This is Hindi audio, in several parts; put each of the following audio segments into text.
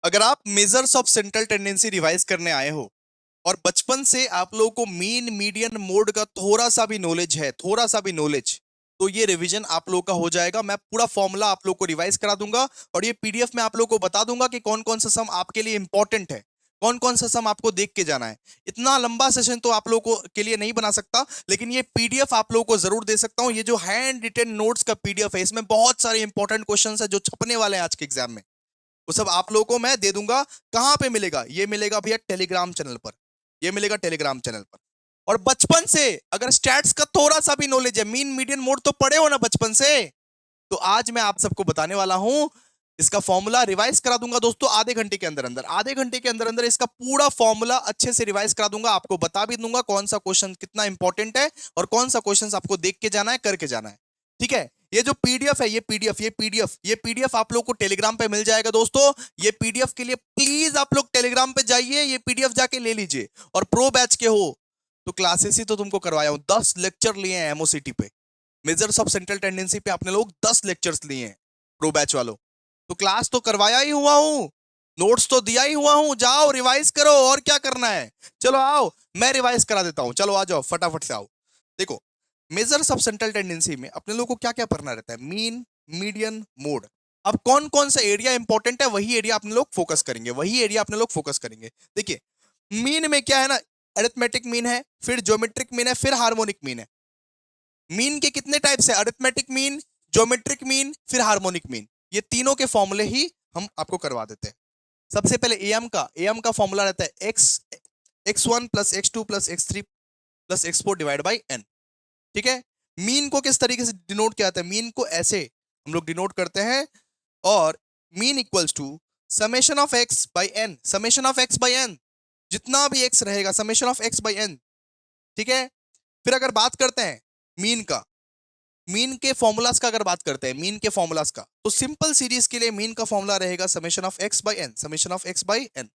अगर आप measures of central tendency revise करने आए हो और बचपन से आप लोगों को मीन मीडियन मोड का थोड़ा सा भी नॉलेज है, थोड़ा सा भी नॉलेज, तो ये रिवीजन आप लोगों का हो जाएगा। मैं पूरा फॉर्मूला आप लोगों को रिवाइज करा दूंगा और ये पीडीएफ में आप लोगों को बता दूंगा कि कौन कौन सा सम आपके लिए इंपॉर्टेंट है, कौन कौन सा सम आपको देख के जाना है। इतना लंबा सेशन तो आप लोगों को के लिए नहीं बना सकता, लेकिन ये पीडीएफ आप लोगों को जरूर दे सकता हूं। ये जो हैंड रिटन नोट्स का पीडीएफ है, इसमें बहुत सारे इंपॉर्टेंट क्वेश्चन है जो छपने वाले हैं आज के एग्जाम में। वो सब आप लोगों को मैं दे दूंगा। कहां पे मिलेगा? ये मिलेगा भैया टेलीग्राम चैनल पर, ये मिलेगा टेलीग्राम चैनल पर। और बचपन से अगर स्टैट्स का थोड़ा सा भी नॉलेज है, मीन मीडियन मोड तो पढ़े हो ना बचपन से, तो आज मैं आप सबको बताने वाला हूं। इसका फॉर्मूला रिवाइज करा दूंगा दोस्तों आधे घंटे के अंदर अंदर, आधे घंटे के अंदर अंदर इसका पूरा फॉर्मूला अच्छे से रिवाइज करा दूंगा। आपको बता भी दूंगा कौन सा क्वेश्चन कितना इंपॉर्टेंट है और कौन सा क्वेश्चन आपको देख के जाना है, करके जाना है। ठीक है? ये जो पीडीएफ है, ये पीडीएफ आप लोग को टेलीग्राम पे मिल जाएगा दोस्तों। ये पीडीएफ के लिए प्लीज आप लोग टेलीग्राम पे जाइए, ये पीडीएफ जाके ले लीजिए। और प्रो बैच के हो तो क्लासेस ही तो तुमको करवाया हूं, 10 लेक्चर लिए हैं एमओसीटी पे, मेजर्स ऑफ सेंट्रल टेंडेंसी पे आपने लोग 10 लेक्चर्स लिए हैं प्रो बैच वालों। तो क्लास तो करवाया ही हुआ हूं, नोट्स तो दिया ही हुआ हूं, जाओ रिवाइज करो। और क्या करना है? चलो आओ मैं रिवाइज करा देता हूं, चलो आ जाओ फटाफट से आओ। देखो, मेजर्स ऑफ सेंट्रल टेंडेंसी में अपने लोगों को क्या क्या पढ़ना रहता है? Mean, median, mode. अब कौन कौन सा एरिया इंपॉर्टेंट है वही एरिया अपने लोग फोकस करेंगे, वही एरिया अपने लोग फोकस करेंगे। देखिए, मीन में क्या है ना, अरिथमेटिक मीन है, फिर ज्योमेट्रिक मीन है, फिर हार्मोनिक मीन है। मीन के कितने टाइप्स है? अरिथमेटिक मीन, ज्योमेट्रिक मीन, फिर हार्मोनिक मीन। ये तीनों के फॉर्मूले ही हम आपको करवा देते हैं। सबसे पहले एएम का फॉर्मूला रहता है x1 plus x2 plus x3 plus x4 divide by n। ठीक है? मीन को किस तरीके से डिनोट किया जाता है? मीन को ऐसे हम लोग डिनोट करते हैं, और mean equals to summation of x by n, summation of x by n, जितना भी x रहेगा summation of x by n। ठीक है? फिर अगर बात करते हैं मीन का, मीन के फॉर्मूलाज का अगर बात करते हैं, मीन के फॉर्मूलाज का, तो सिंपल सीरीज के लिए मीन का फॉर्मूला रहेगा summation of x by n, summation of x by n।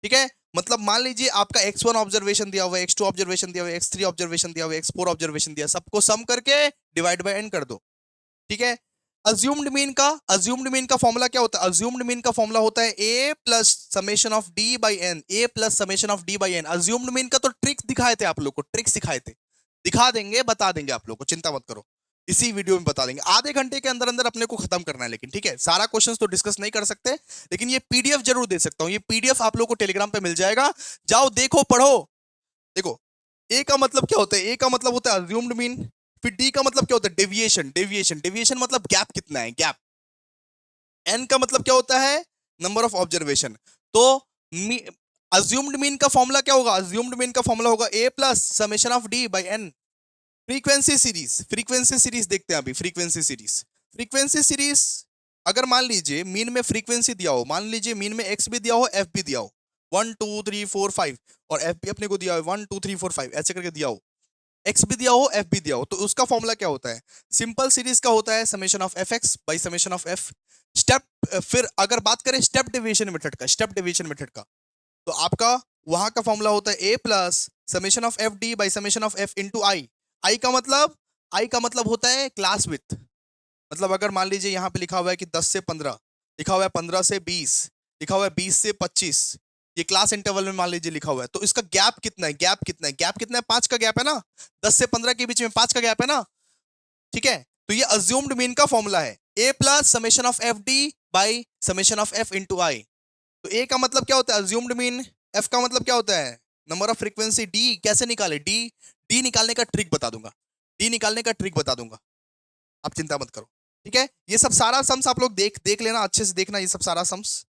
ठीक है? मतलब मान लीजिए आपका x1 ऑब्जर्वेशन दिया हुआ है, x2 ऑब्जर्वेशन दिया हुआ है, x3 ऑब्जर्वेशन दिया हुआ है, x4 ऑब्जर्वेशन दिया, सबको सम करके डिवाइड बाय n कर दो। ठीक है? अज्यूम्ड मीन का फॉर्मूला क्या होता है? अज्यूम्ड मीन का फॉर्मूला होता है a plus summation of d by n, a plus summation of d by n। Assumed mean का तो ट्रिक्स दिखाए थे आप लोग को, ट्रिक्स सिखाए थे, दिखा देंगे, बता देंगे आप लोग को, चिंता मत करो, इसी वीडियो में बता देंगे। आधे घंटे के अंदर अंदर अपने को खत्म करना है, लेकिन ठीक है, सारा क्वेश्चंस तो डिस्कस नहीं कर सकते, लेकिन ये पीडीएफ जरूर दे सकता हूं। ये पीडीएफ आप लोग को टेलीग्राम पे मिल जाएगा, जाओ देखो पढ़ो। देखो, ए का मतलब क्या होता है? ए का मतलब होता है अज्यूम्ड मीन। फिर डी का मतलब क्या होता है? डेविएशन, डेविएशन, डेविएशन मतलब गैप कितना है, गैप। एन का मतलब क्या होता है? Number of observation. तो अज्यूम्ड मीन का फॉर्मूला क्या होगा? अज्यूम्ड मीन का फॉर्मूला होगा A plus summation of D by N. Frequency series, frequency series देखते हैं अभी। फ्रीक्वेंसी सीरीज, फ्रीक्वेंसी सीरीज, अगर मान लीजिए मीन में फ्रीक्वेंसी दिया हो, मान लीजिए मीन में एक्स भी दिया हो, एफ भी दिया हो, 1 2 3 4 5, और एफ भी अपने को दिया हो 1 2 3 4 5 ऐसे करके दिया हो, एक्स भी दिया हो, एफ भी दिया हो, तो उसका फॉर्मूला क्या होता है? सिंपल सीरीज का होता है summation of F X by summation of F. Step, फिर अगर बात करें स्टेप डेविएशन मेथड का, स्टेप डेविएशन मेथड का, तो आपका वहां का फॉर्मूला होता है A plus summation of F D by summation of F into I. I का मतलब होता है क्लास विथ। मतलब अगर मान लीजिए यहाँ पे लिखा हुआ है कि 10 से 15, लिखा हुआ है 15 से 20, लिखा हुआ है 20 से 25, ये क्लास इंटरवल में मान लीजिए लिखा हुआ है, तो इसका गैप कितना है? गैप कितना है? गैप कितना है? 5 का गैप है ना, 10 से 15 के बीच में 5 का गैप है ना। ठीक है? तो ये अज्यूम्ड मीन का फॉर्मूला है, A plus summation of F D by summation of F into I. तो ए का मतलब क्या होता है? Assumed mean. एफ का मतलब क्या होता है? Number of frequency. डी कैसे निकाले? डी, डी निकालने का ट्रिक बता दूंगा, डी निकालने का ट्रिक बता दूंगा, आप चिंता मत करो। ठीक है? ये सब सारा सम्स आप लोग देख देख लेना, अच्छे से देखना ये सब सारा सम्स।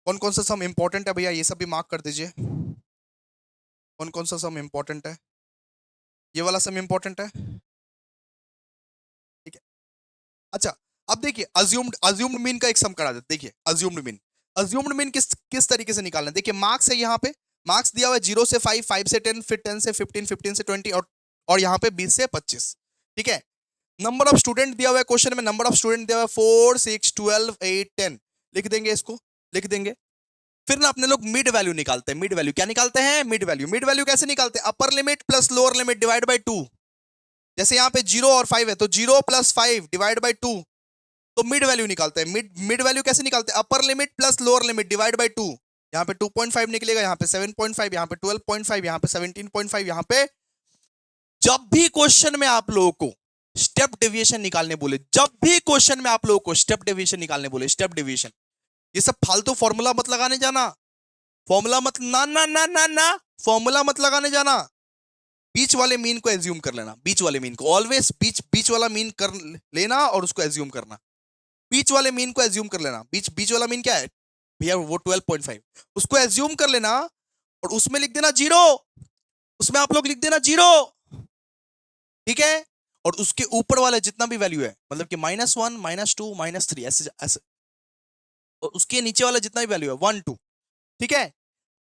कौन कौन सा सम इंपॉर्टेंट है भैया ये सब भी मार्क कर दीजिए। कौन कौन सा सम इंपॉर्टेंट है? ये वाला सम इंपॉर्टेंट है। ठीक है? अच्छा, अब देखिए अज्यूम्ड, अज्यूम्ड मीन का एक सम करा देते। देखिए अज्यूम्ड मीन, अज्यूम्ड मीन किस किस तरीके से निकालना है? देखिए मार्क्स है यहाँ पे, मार्क्स दिया हुआ है 0 से 5, 5 से 10, फिर 10 से 15, 15 से 20, और यहाँ पे 20 से 25। ठीक है? नंबर ऑफ स्टूडेंट दिया हुआ है क्वेश्चन में, नंबर ऑफ स्टूडेंट दिया हुआ है 4 6 12 8 10, लिख देंगे इसको, लिख देंगे। फिर ना अपने लोग मिड वैल्यू निकालते हैं। मिड वैल्यू क्या निकालते हैं? Mid value. मिड वैल्यू कैसे निकालते हैं? Upper limit plus lower limit divide by 2। जैसे यहाँ पे 0 और 5 है, तो 0 प्लस 5 डिवाइड बाई 2, तो मिड वैल्यू निकालते हैं। मिड वैल्यू कैसे निकालते हैं? Upper limit plus lower limit divide by 2। यहाँ पे 2.5 निकलेगा, यहाँ पे 7.5, यहाँ पे 12.5, यहाँ पे 17.5, यहाँ पे। जब भी क्वेश्चन में आप लोगों को स्टेप डेविएशन निकालने बोले, जब भी क्वेश्चन में आप लोगों को स्टेप डेविएशन निकालने बोले, स्टेप डेविएशन, ये सब फालतू फॉर्मूला मत लगाने जाना। फॉर्मूला मत ना ना ना ना ना फॉर्मूला मत लगाने जाना। बीच वाले मीन को एज्यूम कर लेना, बीच वाले मीन को ऑलवेज बीच वाला मीन कर लेना और उसको एज्यूम करना। बीच वाले मीन को एज्यूम कर लेना। बीच वाला मीन क्या है भैया? वो 12.5, उसको एज्यूम कर लेना और उसमें लिख देना 0, उसमें आप लोग लिख देना 0, ठीक है। और उसके ऊपर वाला जितना भी वैल्यू है, मतलब कि -1, -2, -3, ऐसे ऐसे, और उसके नीचे वाला जितना भी वैल्यू है 1, 2, ठीक है।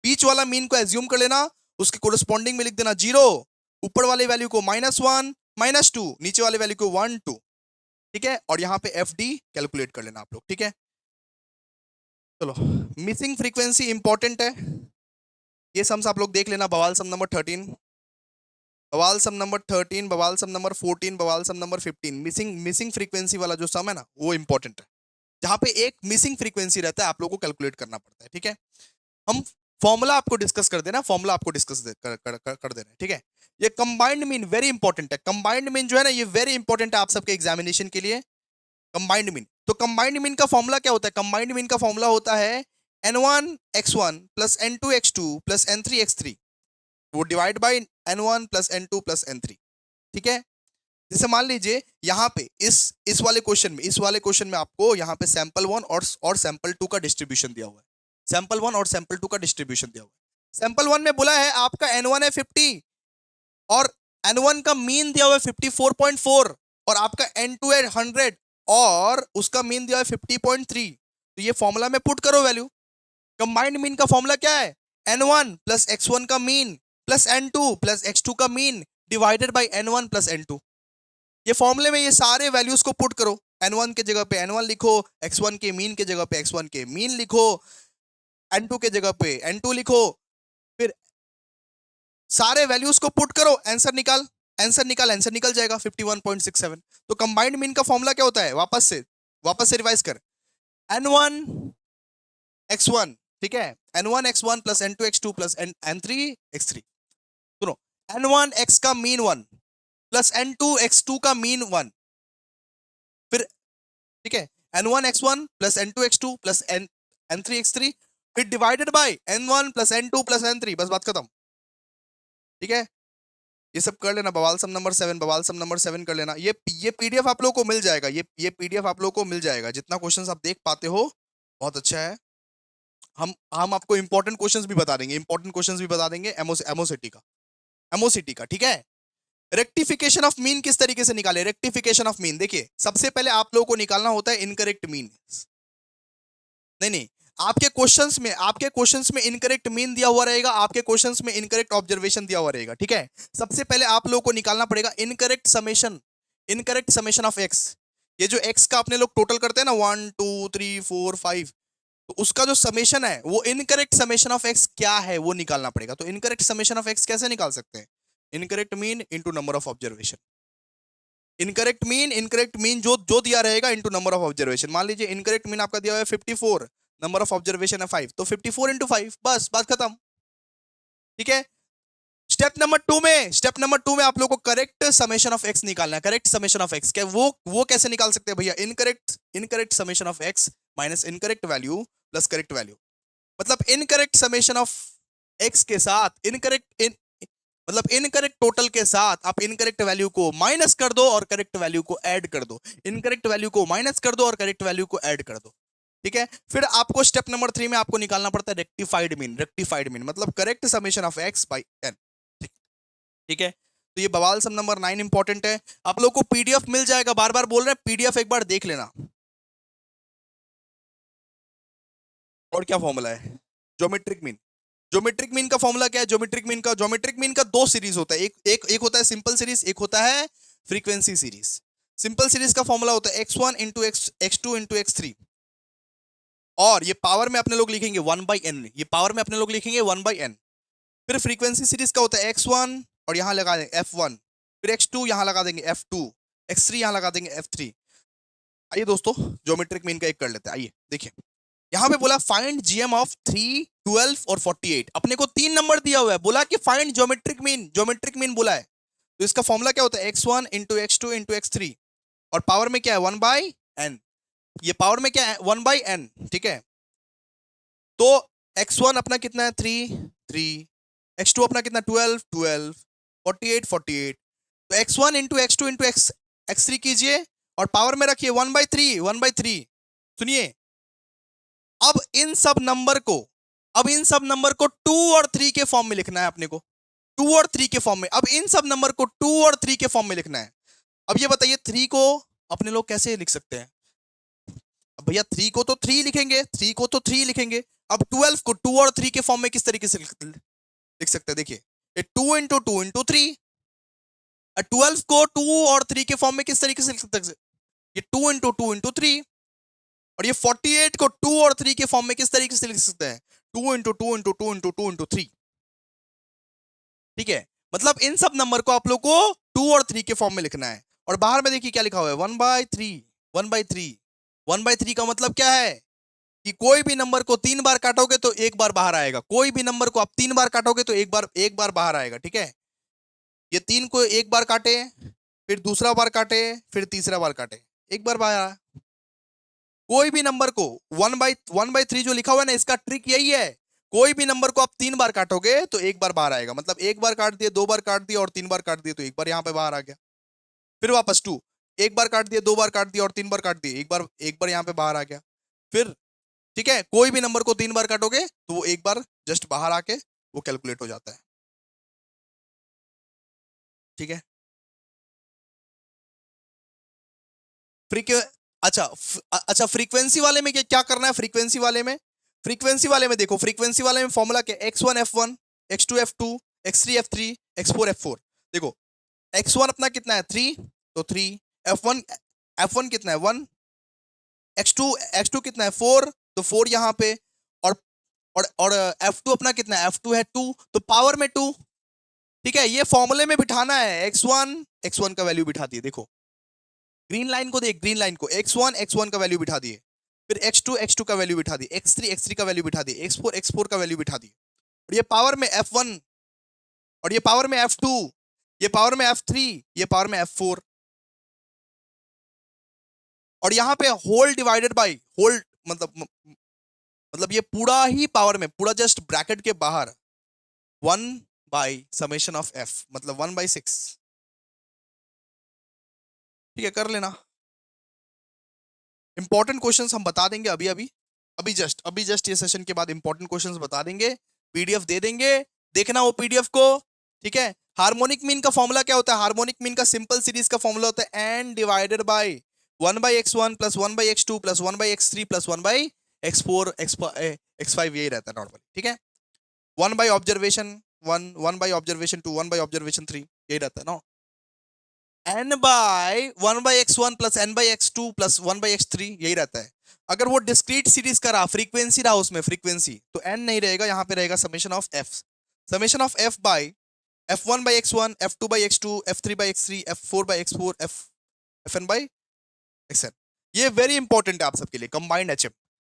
बीच वाला मीन को एज्यूम कर लेना, उसके कोरस्पॉन्डिंग में लिख देना 0, ऊपर वाले वैल्यू को -1, -2, नीचे वाले वैल्यू को 1, 2, ठीक है। और यहां पे एफ डी कैलकुलेट कर लेना आप लोग, ठीक है। चलो, मिसिंग फ्रीक्वेंसी इंपॉर्टेंट है, ये सम्स आप लोग देख लेना। बवाल सम नंबर 13, बवाल सम नंबर 13, बवाल सम नंबर 14, बवाल सम नंबर 15। मिसिंग फ्रीक्वेंसी वाला जो सम है ना, वो इंपॉर्टेंट है, जहां पे एक मिसिंग फ्रीक्वेंसी रहता है, आप लोगों को कैलकुलेट करना पड़ता है, ठीक है। हम फॉर्मूला आपको डिस्कस कर देना, फॉर्मूला आपको डिस्कस कर देना, ठीक है। ये कंबाइंड मीन वेरी इंपॉर्टेंट है। कंबाइंड मीन जो है ना, ये वेरी इंपॉर्टेंट है आप सबके एग्जामिनेशन के लिए। कंबाइंड मीन, तो कंबाइंड मीन का फॉर्मूला क्या होता है? कंबाइंड मीन का फॉर्मूला होता है n1 x1 plus n2 x2 plus n3 x3, वो divide by n1 plus n2 plus n3, ठीक है। जैसे मान लीजिए यहाँ पे इस वाले क्वेश्चन में आपको यहाँ पे सैंपल 1 और सैंपल 2 का डिस्ट्रीब्यूशन दिया हुआ है। सैंपल 1 और सैंपल 2 का डिस्ट्रीब्यूशन दिया हुआ है। सैंपल 1 में बोला है आपका n1 है 50 और n1 का मीन दिया हुआ है 54.4 और आपका n2 है 100 और उसका मीन दिया हुआ है 50.3। तो ये फॉर्मूला में पुट करो वैल्यू। कंबाइंड मीन का फॉर्मूला क्या है? n1 प्लस x1 का mean plus n2 plus x2 का mean divided by n1 plus n2। ये फॉर्मूले में ये सारे वैल्यूज को पुट करो। n1 के जगह पे n1 लिखो, x1 के मीन के जगह पे x1 के मीन लिखो, n2 के जगह पे n2 लिखो, फिर सारे वैल्यूज को पुट करो, आंसर निकाल, आंसर निकल जाएगा 51.67। तो कंबाइंड मीन का फॉर्मूला क्या होता है? वापस से रिवाइज कर। n1 x1, ठीक है, n1 x1 plus n2 x2 plus n3 x3। सुनो, n1 x का मीन 1 प्लस n2 x2 का मीन 1, फिर ठीक है n1 x1 plus n2 x2 plus n3 x3, फिर divided by n1 plus n2 plus n3, बस बात खत्म, ठीक है। ये सब कर लेना। बवाल सम नंबर 7, बवाल सम नंबर 7 कर लेना। ये पीडीएफ आप लोगों को मिल जाएगा, ये पीडीएफ आप लोगों को मिल जाएगा। जितना क्वेश्चंस आप देख पाते हो बहुत अच्छा है। हम आपको इंपॉर्टेंट क्वेश्चंस भी बता देंगे, एमओसीटी का, ठीक है। रेक्टिफिकेशन ऑफ मीन किस तरीके से निकाले? रेक्टिफिकेशन ऑफ मीन देखिए, सबसे पहले आप लोगों को निकालना होता है इनकरेक्ट मीन। नहीं, आपके क्वेश्चंस में इनकरेक्ट मीन दिया हुआ रहेगा, आपके क्वेश्चंस में इनकरेक्ट ऑब्जर्वेशन दिया हुआ रहेगा, ठीक है। सबसे पहले आप लोगों को निकालना पड़ेगा इनकरेक्ट समेशन ऑफ एक्स। ये जो एक्स का अपने लोग टोटल करते हैं ना 1 2 3 4 5, तो उसका जो समेशन है वो इनकरेक्ट समेशन ऑफ एक्स क्या है वो निकालना पड़ेगा। तो इनकरेक्ट समेशन ऑफ एक्स कैसे निकाल सकते हैं? Incorrect mean into number of observation. Incorrect mean जो दिया रहेगा इंटू नंबर ऑफ ऑब्जर्वेशन। मान लीजिए इनकरेक्ट मीन आपका दिया हुआ है 54, नंबर ऑफ ऑब्जर्वेशन है 5, तो 54 इंटू 5, बस बात खत्म, ठीक है। स्टेप नंबर टू में आप लोगों को करेक्ट समेशन ऑफ एक्स निकालना है। करेक्ट समेशन ऑफ एक्स क्या वो कैसे निकाल सकते हैं भैया? Incorrect summation of x minus incorrect value plus correct value. मतलब इनकरेक्ट समेशन ऑफ एक्स के साथ इनकरेक्ट टोटल के साथ आप इनकरेक्ट वैल्यू को माइनस कर दो और करेक्ट वैल्यू को ऐड कर दो। इनकरेक्ट वैल्यू को माइनस कर दो और करेक्ट वैल्यू को ऐड कर दो, ठीक है। फिर आपको स्टेप नंबर 3 में आपको निकालना पड़ता है रेक्टिफाइड मीन मतलब correct summation of X by N, ठीक है। तो ये बवाल सम नंबर 9 इंपॉर्टेंट है। आप लोग को पीडीएफ मिल जाएगा, बार बार बोल रहे हैं पीडीएफ एक बार देख लेना। और क्या फॉर्मूला है? ज्योमेट्रिक मीन का फॉर्मूला क्या है? ज्योमेट्रिक मीन का दो सीरीज होता है, एक होता है सिंपल सीरीज, एक होता है फ्रीक्वेंसी सीरीज। सिंपल सीरीज का फॉर्मूला होता है x1 into x2 into x3, और ये पावर में अपने लोग लिखेंगे 1/n, ये पावर में अपने लोग लिखेंगे 1/n। फिर फ्रीक्वेंसी सीरीज का होता है x1 और यहां लगा देंगे f1, फिर x2 यहां लगा देंगे f2, x3 यहां लगा देंगे f3। आइए दोस्तों, ज्योमेट्रिक मीन का एक कर लेते हैं। आइए देखिए, यहां पे बोला फाइंड जीएम ऑफ 3, 12 और 48। अपने को 3 नंबर दिया हुआ है, बोला कि फाइंड ज्योमेट्रिक मीन बोला है। तो इसका फॉर्मूला क्या होता है, x1 into x2 into x3, और पावर में क्या है 1/n। ये पावर में क्या है 1/n, ठीक है। तो x1 अपना कितना है 3, 3, x2 अपना कितना 12, 12, 48, 48। तो x1 into x2 into x3 कीजिए और पावर में रखिए 1/3, 1/3। सुनिए, अब इन सब नंबर को अब इन सब नंबर को 2 और 3 के फॉर्म में लिखना है अपने को। 2 और 3 के फॉर्म में, अब इन सब नंबर को 2 और 3 के फॉर्म में लिखना है। अब ये बताइए 3 को अपने लोग कैसे लिख सकते हैं? अब भैया 3 को तो 3 लिखेंगे, 3 को तो 3 लिखेंगे। अब 12 को 2 और 3 के फॉर्म में किस तरीके से लिख सकते हैं? देखिए, ये 2 इंटू 2 इंटू 3। 12 को 2 और 3 के फॉर्म में किस तरीके से लिख सकते हैं? ये 2 इंटू 2 इंटू 3। और ये 48 को 2 और 3 के फॉर्म में किस तरीके से लिख सकते हैं? 2 इंटू 2 इंटू 2 इंटू 2 इंटू 3। ठीक है, मतलब इन सब नंबर को आप लोग को 2 और 3 के फॉर्म में लिखना है। और बाहर में देखिए क्या लिखा हुआ है 1/3, 1/3। 1/3 का मतलब क्या है कि कोई भी नंबर को 3 बार काटोगे तो एक बार बाहर आएगा। कोई भी नंबर को आप 3 बार काटोगे तो एक बार बाहर आएगा, ठीक है। ये 3 को एक बार काटे, फिर दूसरा बार काटे, फिर तीसरा बार काटे, एक बार बाहर आया। कोई भी नंबर को 1/3 जो लिखा हुआ है ना, इसका ट्रिक यही है। कोई भी नंबर को आप 3 बार काटोगे तो एक बार बाहर आएगा। मतलब एक बार काट दिए, 2 बार काट दिया और 3 बार काट दिए तो एक बार यहाँ पे बाहर आ गया। फिर वापस 2, एक बार काट दिया, 2 बार काट दिया और 3 बार काट दिए, एक बार यहाँ पे बाहर आ गया। फिर ठीक है, कोई भी नंबर को 3 बार काटोगे तो वो एक बार जस्ट बाहर आके वो कैलकुलेट हो जाता है, ठीक है। फ्रीक्व अच्छा, फ्रीक्वेंसी वाले में क्या करना है? फ्रीक्वेंसी वाले में देखो, फ्रीक्वेंसी वाले में फॉर्मूला क्या, x1 f1, x2 f2, x3 f3, x4 f4। देखो, x1 अपना कितना है 3, तो 3, f1 f1 कितना है 1, x2 कितना है 4, तो 4 यहाँ पे, और और f2 अपना कितना है, f2 है 2, तो पावर में 2। ठीक है, ये फॉर्मूले में बिठाना है। x1 का वैल्यू बिठा दिए, देखो ग्रीन लाइन को देख, ग्रीन लाइन को, x1 का वैल्यू बिठा दिए, फिर x2 का वैल्यू बिठा दिए, x3 का वैल्यू बिठा दिए, x4 का वैल्यू बिठा दिए। और ये पावर में f1, और ये पावर में f2, ये पावर में f3, ये पावर में f4। और यहां पे होल डिवाइडेड बाय होल, मतलब ये पूरा ही पावर में, पूरा जस्ट ब्रैकेट के बाहर 1/((f), मतलब 1/6। ठीक है, कर लेना। इंपॉर्टेंट क्वेश्चंस हम बता देंगे अभी अभी, अभी जस्ट ये सेशन के बाद इंपॉर्टेंट क्वेश्चंस बता देंगे, पीडीएफ दे देंगे, देखना वो पीडीएफ को। ठीक है, हार्मोनिक मीन का फॉर्मूला क्या होता है? हार्मोनिक मीन का सिंपल सीरीज का फॉर्मूला होता है n divided by 1/(x1) plus 1/(x2) plus 1/(x3) plus 1/(x4) x5, यही रहता है नॉर्मली। ठीक है, 1/(ऑब्जर्वेशन 1), 1/(ऑब्जर्वेशन 2), 1/(ऑब्जर्वेशन 3), यही रहता है ना। n bye 1/(x1) plus n/(x2) plus 1/(x3), यही रहता है। अगर वो डिस्क्रीट सीरीज का रहा, फ्रीक्वेंसी रहा उसमें, फ्रीक्वेंसी, तो n नहीं रहेगा, यहां पे रहेगा summation of f। Summation of f by f1/(x1), f2/(x2), f3/(x3), f4/(x4), fn/xn। ये वेरी इंपॉर्टेंट है आप सबके लिए, combined HM,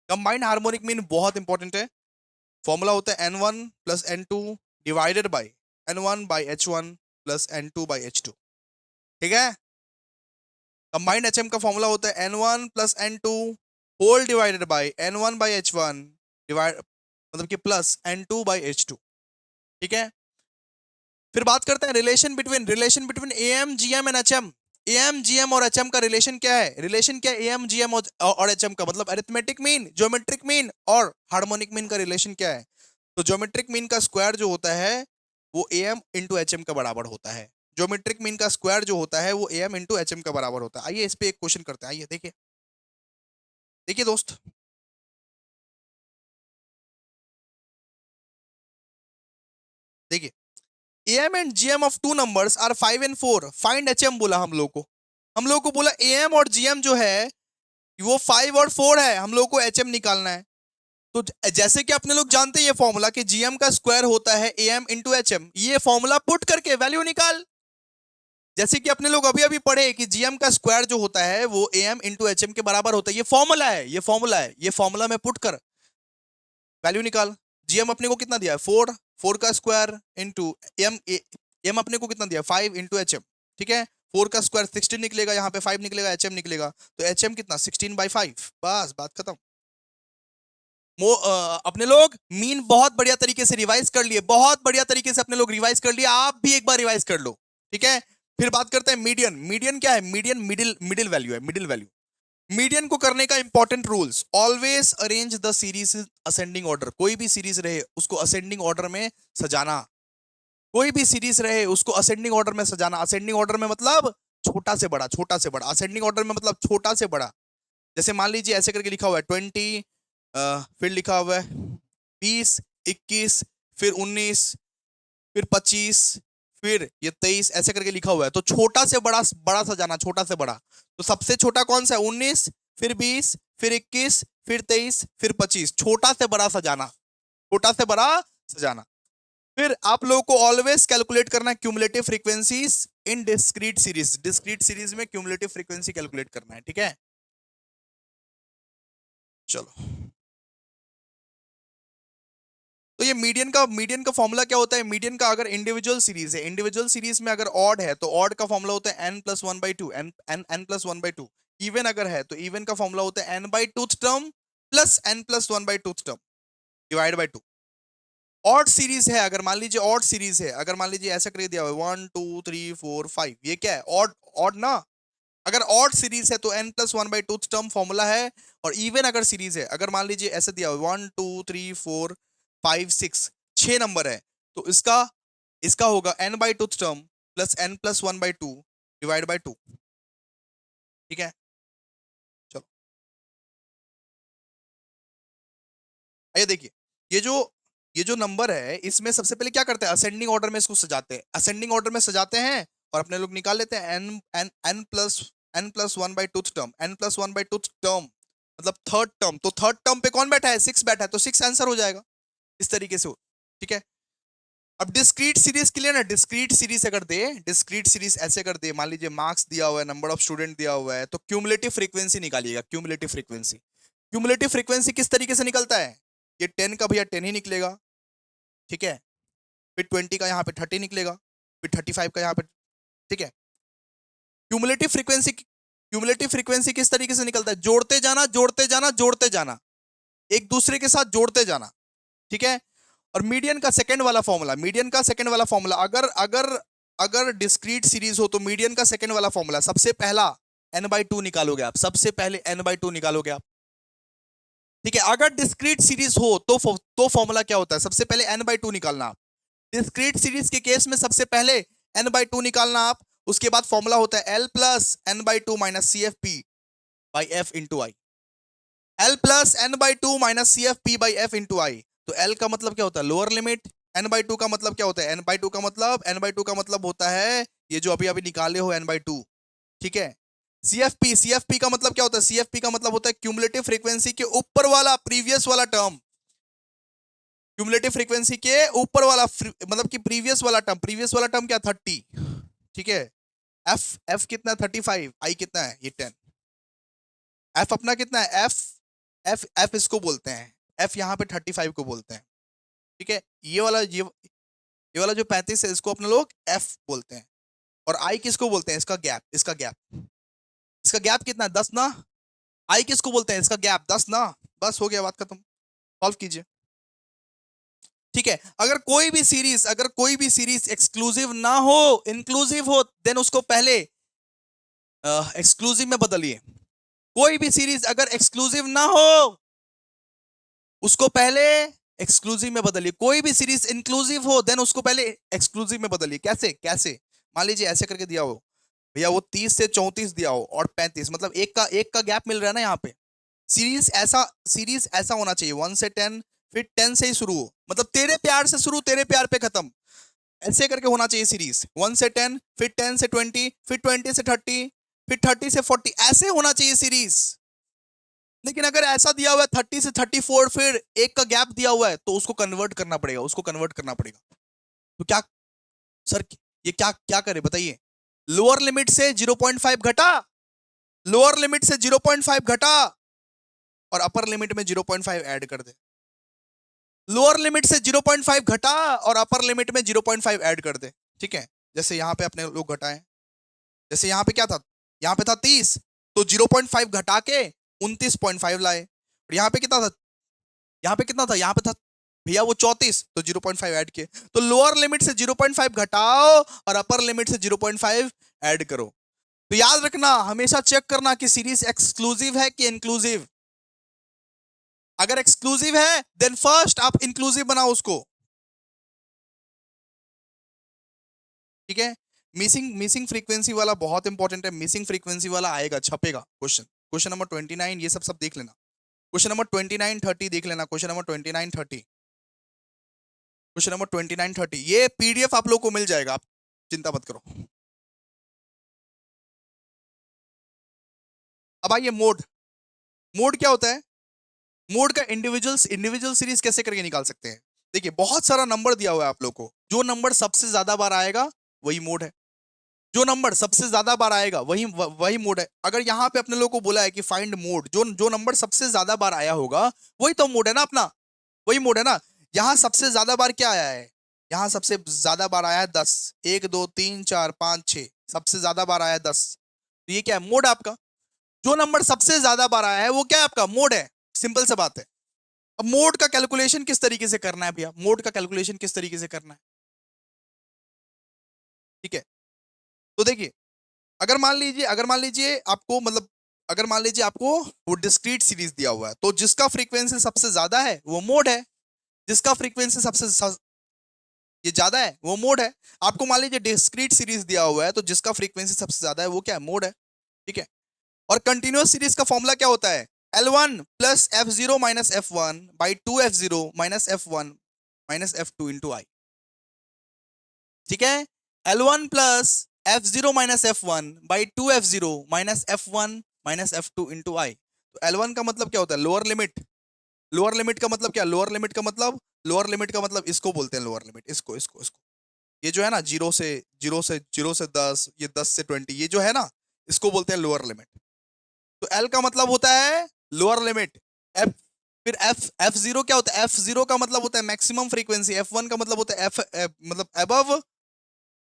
combined harmonic mean बहुत इंपॉर्टेंट है। फॉर्मूला होता है n1 plus n2 divided by n1/h1 plus n2/h2। ठीक है, कंबाइंड HM का फॉर्मूला होता है n1 plus n2 whole divided by n1/h1 divide, मतलब कि प्लस n2/h2। ठीक है, फिर बात करते हैं relation between AM, GM and HM। AM, GM और HM का रिलेशन क्या है? रिलेशन क्या है AM, GM और HM का? मतलब अरिथमेटिक मीन, ज्योमेट्रिक मीन और हार्मोनिक मीन का रिलेशन क्या है? तो ज्योमेट्रिक मीन का स्क्वायर जो होता है वो AM इंटू HM का बराबर होता है। ज्योमेट्रिक मीन का स्क्वायर जो होता है वो AM इंटू HM का बराबर होता है। आइए इस पे एक क्वेश्चन करते हैं, आइए देखिए, देखिए दोस्त, देखिए, AM and GM of two numbers are 5 and 4, find HM बोला हम लोग को। हम लोग को बोला AM और GM जो है वो 5 और 4 है, हम लोग को HM निकालना है। तो जैसे कि अपने लोग जानते हैं ये फॉर्मूला कि GM का स्क्वायर होता है AM इंटू HM, ये फॉर्मूला पुट करके वैल्यू निकाल। जैसे कि अपने लोग अभी अभी पढ़े कि जीएम का स्क्वायर जो होता है वो एम इंटू एच एम के बराबर होता है। ये फॉर्मूला है, ये फॉर्मूला है, ये फॉर्मूला में पुट कर वैल्यू निकाल। जीएम अपने को कितना दिया है 4, 4 का स्क्वायर इंटू एम, एम अपने को कितना दिया 5 इंटू एच एम, ठीक है। 4 का स्क्वायर 16 निकलेगा, यहाँ पे 5 निकलेगा, एच एम निकलेगा, तो एच एम कितना 16/5, बस बात खत्म। अपने लोग मीन बहुत बढ़िया तरीके से रिवाइज कर लिए, बहुत बढ़िया तरीके से अपने लोग रिवाइज कर लिए, आप भी एक बार रिवाइज कर लो, ठीक है। फिर बात करते हैं मीडियन। मीडियन क्या है? मीडियन मिडिल, मिडिल वैल्यू है, मिडिल वैल्यू। मीडियन को करने का important rules, always arrange the series ascending order. कोई भी सीरीज रहे उसको असेंडिंग ऑर्डर में सजाना, कोई भी सीरीज रहे उसको असेंडिंग ऑर्डर में सजाना। असेंडिंग ऑर्डर में मतलब छोटा से बड़ा, छोटा से बड़ा। असेंडिंग ऑर्डर में मतलब छोटा से बड़ा। जैसे मान लीजिए ऐसे करके लिखा हुआ है 20, फिर लिखा हुआ है 20, 21, फिर 19, फिर 25, फिर ये 23, ऐसे करके लिखा हुआ है। तो छोटा से बड़ा, बड़ा सजाना, छोटा से बड़ा। तो सबसे छोटा कौन सा है? 19, फिर 20, फिर 21, फिर 23, फिर 25। छोटा से बड़ा सजाना, छोटा से बड़ा सजाना। फिर आप लोगों को ऑलवेज कैलकुलेट करना है क्यूमुलेटिव फ्रीक्वेंसीज इन डिस्क्रीट सीरीज। डिस्क्रीट सीरीज में क्यूमुलेटिव फ्रीक्वेंसी कैलकुलेट करना है, ठीक है। चलो, तो ये मीडियन का फॉर्मूला क्या होता है? मीडियन का अगर इंडिविजुअल सीरीज है, इंडिविजुअल सीरीज में अगर ऑड है तो ऑड का फॉर्मूला होता है n+1/2, n+1/2। इवन अगर है तो इवन का फॉर्मूला होता है n/2th term plus n+1/2th term divide by 2। Odd series है, अगर मान लीजिए ऑड सीरीज है, अगर मान लीजिए ऐसा कर दिया हुआ 1 2 3 4 5, ये क्या है? ऑड, ऑड ना। अगर ऑड सीरीज है तो n+1/2th टर्म फॉर्मूला है। और इवन अगर सीरीज है, अगर मान लीजिए ऐसे दिया हुआ 1 2 3 4 5 6, 6 नंबर है, तो इसका इसका होगा n/2th term plus n+1/2 divide by 2, ठीक है। चलो आइए देखिए, ये जो ये जो नंबर है इसमें सबसे पहले क्या करते हैं? असेंडिंग ऑर्डर में इसको सजाते हैं, असेंडिंग ऑर्डर में सजाते हैं और अपने लोग निकाल लेते हैं n n n+1/2th term, n+1/2th term मतलब थर्ड टर्म। तो थर्ड टर्म पे कौन बैठा है? 6 बैठा है, तो 6 आंसर हो जाएगा इस तरीके से, ठीक है। अब डिस्क्रीट सीरीज के लिए ना, डिस्क्रीट सीरीज अगर दे, डिस्क्रीट सीरीज ऐसे कर दे, मान लीजिए मार्क्स दिया हुआ है, नंबर ऑफ स्टूडेंट दिया हुआ है, तो क्यूमुलेटिव फ्रीक्वेंसी निकालिएगा। क्यूमुलेटिव फ्रीक्वेंसी, क्यूमुलेटिव फ्रीक्वेंसी किस तरीके से निकलता है? ये 10 का भैया 10 ही निकलेगा, ठीक है। फिर 20 का यहाँ पे 30 निकलेगा, फिर 35 का यहाँ पे, ठीक है। क्यूमुलेटिव फ्रीक्वेंसी, क्यूमुलेटिव फ्रीक्वेंसी किस तरीके से निकलता है? जोड़ते जाना, जोड़ते जाना, जोड़ते जाना, एक दूसरे के साथ जोड़ते जाना, ठीक है। और मीडियन का सेकंड वाला फॉर्मूला, मीडियन का सेकंड वाला फॉर्मूला, अगर अगर अगर डिस्क्रीट सीरीज हो तो मीडियन का सेकंड वाला फॉर्मूला, सबसे पहला n/2 निकालोगे आप, सबसे पहले n/2 निकालोगे आप, ठीक है। अगर डिस्क्रीट सीरीज हो तो फॉर्मूला क्या होता है? सबसे पहले n/2 निकालना आप। डिस्क्रीट सीरीज के केस में सबसे पहले n/2 निकालना आप, उसके बाद फॉर्मूला होता है l plus n/2 minus CFP by f into I. l plus n/2 minus CFP by f into I. तो l का मतलब क्या होता है? Lower limit. n/2 का मतलब क्या होता है? n/2 का मतलब होता है ये जो अभी अभी निकाले हो n/2, ठीक है। CFP का मतलब क्या होता है? CFP का मतलब होता है क्यूमुलेटिव फ्रीक्वेंसी के ऊपर वाला प्रीवियस वाला टर्म, क्यूमुलेटिव फ्रीक्वेंसी के ऊपर वाला मतलब कि प्रीवियस वाला टर्म क्या? 30, ठीक है। एफ कितना है? 35। आई कितना है? ये 10। एफ अपना कितना है? एफ इसको बोलते हैं, एफ यहाँ पे 35 को बोलते हैं, ठीक है। ये वाला जो 35 है इसको अपने लोग एफ बोलते हैं। और आई किसको बोलते हैं? इसका गैप, इसका गैप, इसका गैप कितना है? 10 ना। आई किसको बोलते हैं? इसका गैप 10 ना। बस हो गया, बात खत्म, सॉल्व कीजिए, ठीक है। अगर कोई भी सीरीज एक्सक्लूसिव ना हो, इंक्लूसिव हो, देन उसको पहले एक्सक्लूसिव में बदलिए। कोई भी सीरीज अगर एक्सक्लूसिव ना हो उसको पहले एक्सक्लूसिव में बदलिए। कोई भी सीरीज इंक्लूसिव हो देन उसको पहले एक्सक्लूसिव में बदलिए। कैसे? कैसे? मान लीजिए ऐसे करके दिया हो भैया, वो 30 से 34 दिया हो और 35, मतलब एक का गैप मिल रहा है ना यहाँ पे। सीरीज ऐसा होना चाहिए 1 से 10, फिर 10 से ही शुरू हो, मतलब तेरे प्यार से शुरू, तेरे प्यार पे खत्म, ऐसे करके होना चाहिए सीरीज। 1 से 10, फिर 10 से 20, फिर 20 से 30, फिर 30 से 40, ऐसे होना चाहिए सीरीज। लेकिन अगर ऐसा दिया हुआ है 30 से 34, फिर एक का गैप दिया हुआ है, तो उसको कन्वर्ट करना पड़ेगा, उसको कन्वर्ट करना पड़ेगा। तो क्या सर, ये क्या क्या करे बताइए? लोअर लिमिट से 0.5 घटा, लोअर लिमिट से 0.5 घटा और अपर लिमिट में 0.5 ऐड कर दे। लोअर लिमिट से 0.5 घटा और अपर लिमिट में 0.5 ऐड कर दे। ठीक है, जैसे यहां पे अपने लोग घटाएं, जैसे यहां पे क्या था, यहां पे था 30, तो 0.5 घटा के 29.5 लाए। और यहां पे कितना था, यहां पे कितना था, यहां पे था भैया वो 34, तो 0.5 ऐड किए। तो लोअर लिमिट से 0.5 घटाओ और अपर लिमिट से 0.5 ऐड करो। तो याद रखना, हमेशा चेक करना कि सीरीज एक्सक्लूसिव है कि इंक्लूसिव। अगर एक्सक्लूसिव है देन फर्स्ट आप इंक्लूसिव बनाओ उसको। ठीक है, मिसिंग मिसिंग फ्रीक्वेंसी वाला बहुत इंपॉर्टेंट है, मिसिंग फ्रीक्वेंसी वाला आएगा, छपेगा क्वेश्चन। क्वेश्चन नंबर 29 ये सब देख लेना। क्वेश्चन नंबर 29 30 देख लेना। क्वेश्चन नंबर 29 30, क्वेश्चन नंबर 29 30 ये पीडीएफ आप लोग को मिल जाएगा, आप चिंता मत करो। अब आइए मोड। मोड क्या होता है? मोड का इंडिविजुअल सीरीज कैसे करके निकाल सकते हैं? देखिए बहुत सारा नंबर दिया हुआ है आप लोग को, जो नंबर सबसे ज्यादा बार आएगा वही मोड है। जो नंबर सबसे ज्यादा बार आएगा वही मोड है। अगर यहाँ पे अपने लोग को बोला है कि फाइंड मोड, जो जो नंबर सबसे ज्यादा बार आया होगा वही तो मोड है ना अपना, वही मोड है ना। यहाँ सबसे ज्यादा बार क्या आया है? यहाँ सबसे ज्यादा बार आया है 10, 1 2 3 4 5 6, सबसे ज्यादा बार आया है 10, तो ये क्या है? मोड है आपका। जो नंबर सबसे ज्यादा बार आया है वो क्या है? आपका मोड है। सिंपल सा बात है। अब मोड का कैलकुलेशन किस तरीके से करना है भैया? मोड का कैलकुलेशन किस तरीके से करना है? ठीक है, तो देखिए, अगर मान लीजिए आपको मतलब, अगर मान लीजिए आपको वो डिस्क्रीट सीरीज दिया हुआ है, तो जिसका फ्रीक्वेंसी सबसे ज्यादा है वो मोड है, जिसका फ्रीक्वेंसी ये ज्यादा है वो मोड है। आपको मान लीजिए डिस्क्रीट सीरीज दिया हुआ है, तो जिसका फ्रीक्वेंसी सबसे ज्यादा है वो क्या है? मोड है। ठीक है, और कंटिन्यूअस सीरीज का फॉर्मूला क्या होता है? L1 plus F0 minus F1 by 2F0 minus F1 minus F2 into I. ठीक है, L1 plus F0 minus F1 by 2F0 minus F1 minus F2 into I. तो L1 का मतलब क्या होता है? Lower limit. लोअर लिमिट का मतलब क्या? लोअर लिमिट का मतलब इसको बोलते हैं लोअर लिमिट, इसको ये जो है ना, जीरो से 10, ये 10 से 20, ये जो है ना, इसको बोलते हैं लोअर लिमिट। तो एल का मतलब होता है लोअर लिमिट। एफ, फिर एफ जीरो क्या होता है? एफ जीरो का मतलब होता है मैक्सिमम फ्रीक्वेंसी। एफ वन का मतलब होता है मतलब अबव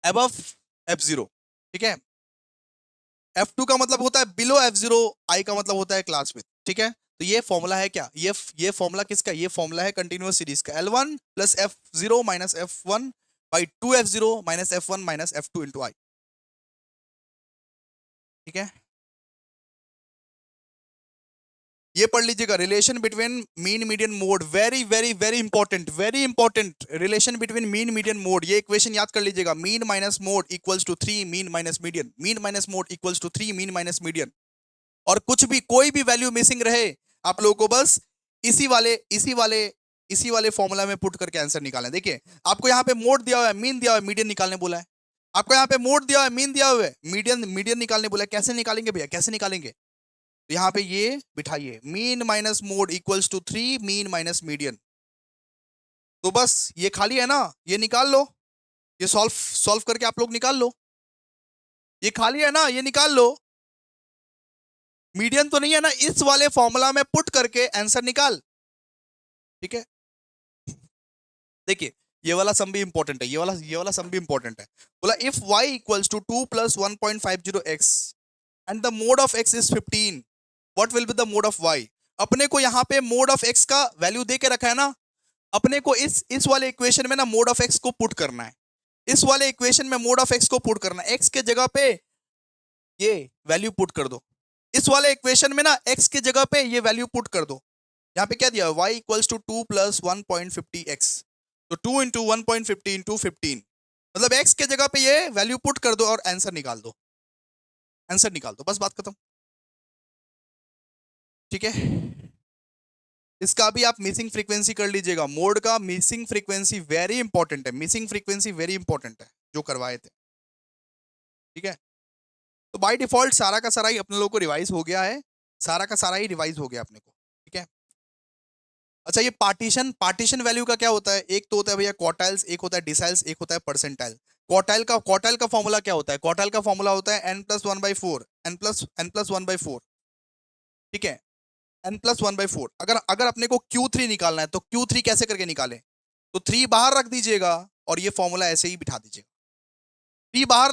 अबव एफ जीरो। ठीक है, एफ टू का मतलब होता है बिलो एफ जीरो, आई का मतलब होता है क्लास विथ। ठीक है, तो ये फॉर्मूला है क्या? ये फॉर्मूला किसका? ये फॉर्मूला है कंटिन्यूअस सीरीज का। L one plus F zero minus F one by 2F0 minus F1 minus F2 into I. ठीक है, ये पढ़ लीजिएगा, relation between mean median mode. Very very very important, very important, relation between mean median mode. ये इक्वेशन याद कर लीजिएगा, mean minus mode equals to 3 mean minus median, mean minus mode equals to 3 mean minus median. और कुछ भी कोई भी वैल्यू मिसिंग रहे, आप लोगों को बस इसी वाले फॉर्मूला में पुट करके आंसर निकालना है। देखिए आपको यहाँ पे मोड दिया हुआ है, मीन दिया हुआ है, मीडियन निकालने बोला है। आपको यहाँ पे मोड दिया हुआ है, मीन दिया हुआ है, मीडियन मीडियन निकालने बोला है। कैसे निकालेंगे भैया, कैसे निकालेंगे? तो यहाँ पे ये बिठाइए, mean minus mode equals to 3 mean minus median. तो बस ये खाली है ना, ये निकाल लो, ये सॉल्व सॉल्व करके आप लोग निकाल लो। ये खाली है ना, ये निकाल लो। मीडियन तो नहीं है ना, इस वाले फॉर्मूला में पुट करके आंसर निकाल। ठीक है, देखिए ये वाला सम भी इंपॉर्टेंट है, ये वाला सम भी इंपॉर्टेंट है। बोला if y equals to 2 plus 1.50x and the mode of x is 15, what will be the mode of y? अपने को यहाँ पे मोड ऑफ x का वैल्यू दे के रखा है ना, अपने को इस वाले इक्वेशन में ना मोड ऑफ x को पुट करना है। इस वाले इक्वेशन में मोड ऑफ x को पुट करना है, x के जगह पे ये वैल्यू पुट कर दो। इस वाले इक्वेशन में ना x के जगह पे ये वैल्यू पुट कर दो। यहाँ पे क्या दिया है? y equals to 2 plus 1.50x, तो 2 इंटू 1.50 इंटू 15, मतलब x के जगह पे ये वैल्यू पुट कर दो और आंसर निकाल दो। आंसर निकाल दो, बस बात खत्म। ठीक है, इसका भी आप मिसिंग फ्रीक्वेंसी कर लीजिएगा। मोड का मिसिंग फ्रीक्वेंसी वेरी इंपॉर्टेंट है, मिसिंग फ्रीक्वेंसी वेरी इंपॉर्टेंट है जो करवाए थे। ठीक है, तो बाय डिफॉल्ट सारा का सारा ही अपने लोगों को रिवाइज हो गया है, सारा का सारा ही रिवाइज हो गया अपने को। ठीक है, अच्छा ये पार्टीशन वैल्यू का क्या होता है? एक तो होता है भैया क्वार्टाइल्स, एक होता है डिसाइल्स, एक होता है परसेंटाइल। क्वार्टाइल का फॉर्मूला क्या होता है? क्वार्टाइल का फॉर्मूला होता है n+1/4, n+1/4, ठीक है, n+1/4। अगर अपने को Q3 निकालना है तो Q3 कैसे करके निकालें? तो 3 बाहर रख दीजिएगा और ये फॉर्मूला ऐसे ही बिठा दीजिएगा। 3 बाहर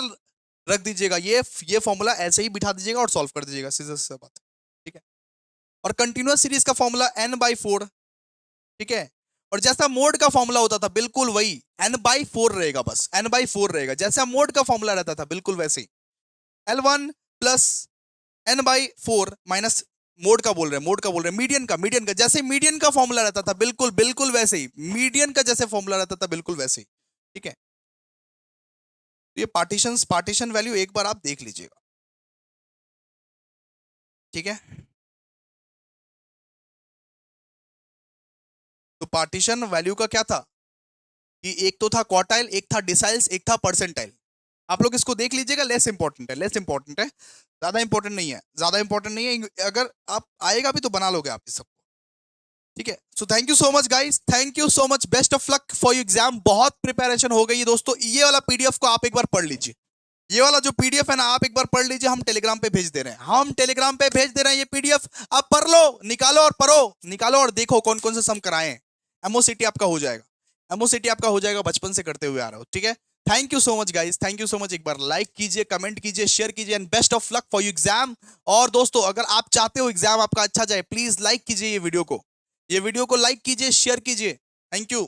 रख दीजिएगा, ये फॉर्मूला ऐसे ही बिठा दीजिएगा और सॉल्व कर दीजिएगा, सीधा सा बात है, ठीक है। और कंटिन्यूअस सीरीज का फॉर्मूला n/4, ठीक है। और जैसा मोड का फॉर्मूला होता था बिल्कुल वही n/4 रहेगा, बस n/4 रहेगा, जैसा मोड का फॉर्मूला रहता था बिल्कुल वैसे ही। L1 plus n/4 minus mode का बोल रहे हैं, मीडियन का जैसे मीडियन का फॉर्मूला रहता था बिल्कुल बिल्कुल वैसे ही, मीडियन का जैसे फॉर्मूला रहता था बिल्कुल वैसे ही, ठीक है। तो ये पार्टीशन वैल्यू एक बार आप देख लीजिएगा, ठीक है। तो पार्टीशन वैल्यू का क्या था कि एक तो था क्वार्टाइल, एक था डिसाइल्स, एक था परसेंटाइल। आप लोग इसको देख लीजिएगा, लेस इंपॉर्टेंट है, ज्यादा इंपॉर्टेंट नहीं है। अगर आप आएगा भी तो बना लोगे आप इस सब, ठीक है। So thank you so much guys, thank you so much, best of luck for your exam. बहुत प्रिपरेशन हो गई है दोस्तों। ये वाला पीडीएफ को आप एक बार पढ़ लीजिए, ये वाला जो पीडीएफ है ना आप एक बार पढ़ लीजिए। हम टेलीग्राम पे भेज दे रहे हैं, ये पीडीएफ आप पढ़ लो, निकालो और पढ़ो, निकालो और देखो कौन कौन से सम कराए हैं। एमओसीटी आपका हो जाएगा, बचपन से करते हुए आ रहा हो, ठीक है। Thank you so much guys, thank you so much. एक बार लाइक कीजिए, कमेंट कीजिए, शेयर कीजिए and best of luck for you exam. और दोस्तों अगर आप चाहते हो एग्जाम आपका अच्छा जाए, प्लीज लाइक कीजिए ये वीडियो को लाइक कीजिए, शेयर कीजिए। Thank you.